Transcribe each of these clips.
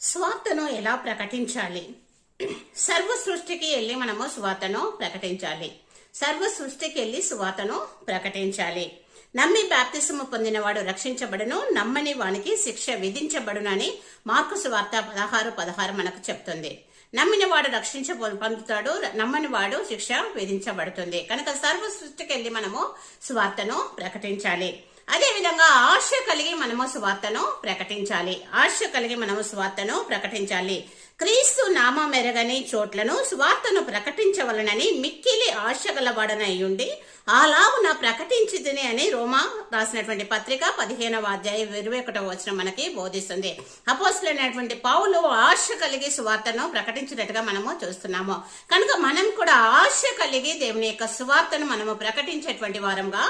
స్వార్థను ఎలా ప్రకటించాలి? సర్వ సృష్టికి వెళ్ళి మనము స్వార్థను ప్రకటించాలి. సర్వ సృష్టికి వెళ్ళి స్వార్థను ప్రకటించాలి. నమ్మి బాప్తిసము పొందినవాడు రక్షించబడును, నమ్మని వానికి శిక్ష విధించబడునని మార్కు సువార్త 16:16 మనకు చెప్తుంది. నమ్మిన వాడు పొందుతాడు, నమ్మని వాడు శిక్ష విధించబడుతుంది. కనుక సర్వ సృష్టికి వెళ్ళి మనము స్వార్థను ప్రకటించాలి. అదే విధంగా ఆశ కలిగి మనము సువార్తను ప్రకటించాలి. ఆశ కలిగి మనము సువార్తను ప్రకటించాలి. క్రీస్తు నామం ఎరగని చోట్లను సువార్తను ప్రకటించవలనని మిక్కిలి ఆశ గలవాడనయ్యుండి అలాగున ప్రకటించితిని అని రోమా రాసినటువంటి పత్రిక 15వ అధ్యాయం 21వ వచనం మనకి బోధిస్తుంది. అపోస్తలుడైనటువంటి పౌలు ఆశ కలిగి సువార్తను ప్రకటించినట్టుగా మనము చూస్తున్నాము. కనుక మనం కూడా ఆశ కలిగి దేవుని యొక్క సువార్తను మనము ప్రకటించేటువంటి వారంగా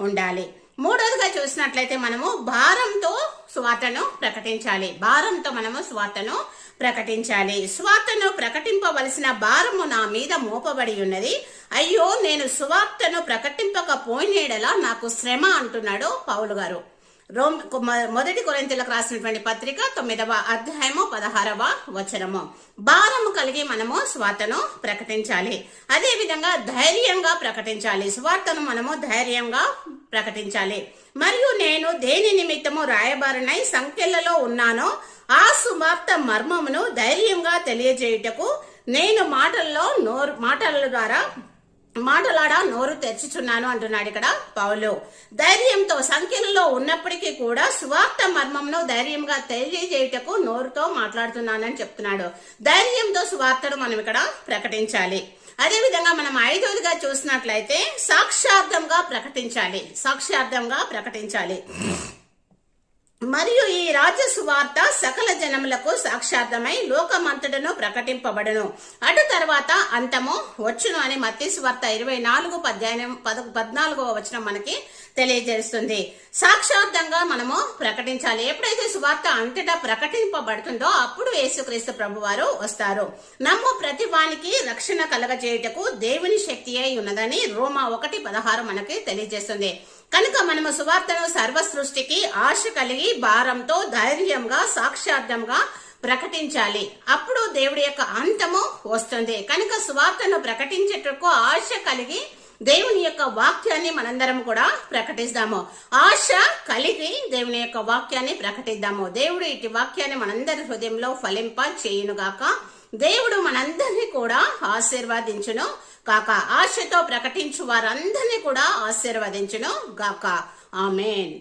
ఉండాలి. మూడోదిగా చూసినట్లయితే మనము భారంతో సువార్తను ప్రకటించాలి. భారంతో మనము సువార్తను ప్రకటించాలి. సువార్తను ప్రకటింపవలసిన భారము నా మీద మోపబడి ఉన్నది. అయ్యో, నేను సువార్తను ప్రకటింపకపోయినేడలా నాకు శ్రమ అంటున్నాడు పౌలు గారు. మొదటి కొరింథీయులకు రాసినటువంటి పత్రిక 9వ అధ్యాయము 16వ వచనము. భారము కలిగి మనము సువార్తను ప్రకటించాలి. అదే విధంగా ధైర్యంగా ప్రకటించాలి. సువార్తను మనము ధైర్యంగా ప్రకటించాలి. మరియు నేను దేని నిమిత్తము రాయబారనై సంఖ్యలలో ఉన్నానో ఆ సువార్త మర్మమును ధైర్యంగా తెలియజేయుటకు నేను మాటలాడా నోరు తెరుచుచున్నాను అంటున్నాడు ఇక్కడ పౌలు. ధైర్యంతో సంఖ్యలలో ఉన్నప్పటికీ కూడా సువార్త మర్మమును ధైర్యంగా తెలియజేయుటకు నోరుతో మాట్లాడుతున్నానని చెప్తున్నాడు. ధైర్యంతో సువార్తను మనం ఇక్కడ ప్రకటించాలి. అదే విధంగా మనం 5వదిగా చూసినట్లయితే సాక్షార్థంగా ప్రకటించాలి. మరియు ఈ రాజ్య సువార్త సకల జనములకు సాక్షార్థమై లోకమంతటను ప్రకటింపబడును, అటు తర్వాత అంతము వచ్చును అని మత్తయి సువార్త 24:14వ వచనం మనకి తెలియజేస్తుంది. సాక్షార్థంగా మనము ప్రకటించాలి. ఎప్పుడైతే సువార్త అంతటా ప్రకటింపబడుతుందో అప్పుడు యేసుక్రీస్తు ప్రభువారు వస్తారు. నమ్ము ప్రతి వానికి రక్షణ కలగజేయుటకు దేవుని శక్తి అయి ఉన్నదని రోమా 1:16 మనకి తెలియజేస్తుంది. కనుక మనము సువార్తను సర్వ సృష్టికి ఆశ కలిగి భారంతో ధైర్యంగా సాక్షార్థంగా ప్రకటించాలి. అప్పుడు దేవుడి యొక్క అంతము వస్తుంది. కనుక సువార్తను ప్రకటించేటకు ఆశ కలిగి దేవుని యొక్క వాక్యాన్ని మనందరం కూడా ప్రకటిస్తాము. ఆశ కలిగి దేవుని యొక్క వాక్యాన్ని ప్రకటిద్దాము. దేవుడు ఇటు వాక్యాన్ని మనందరి హృదయంలో ఫలింప చేయునుగాక. దేవుడు మనందరినీ కూడా ఆశీర్వదించును గాక. ఆశతో ప్రకటించు వారందరినీ కూడా ఆశీర్వదించును గాక. ఆమేన్.